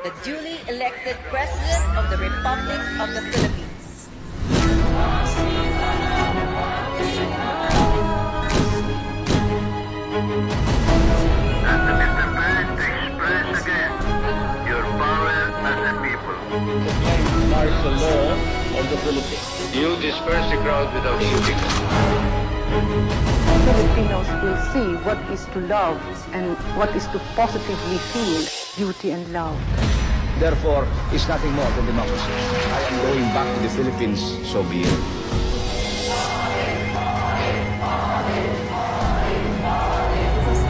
the duly elected President of the Republic of the Philippines. And to Mr. President to express again your power as a people. Proclaim martial law of the Philippines. You disperse the crowd without shooting. Filipinos will see what is to love and what is to positively feel duty and love. Therefore, it's nothing more than democracy. I am going back to the Philippines, so be it.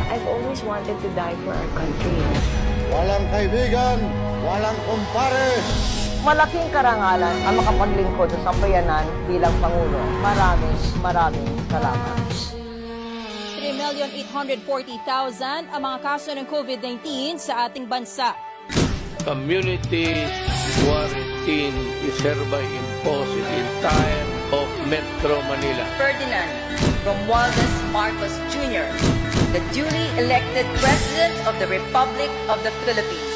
I've always wanted to die for our country. Walang kaibigan, walang kumpare. Malaking karangalan ang makapaglingkod sa sambayanan bilang Pangulo. Maraming salamat. 3,840,000 ang mga kaso ng COVID-19 sa ating bansa. Community quarantine is hereby imposed in time of Metro Manila. Ferdinand Romualdez Marcos Jr., the duly elected President of the Republic of the Philippines.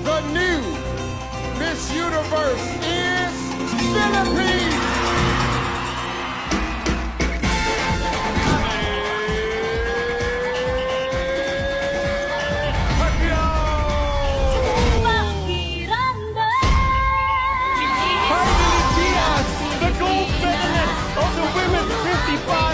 The new Miss Universe is Philippines. The gold medalist of the women's 55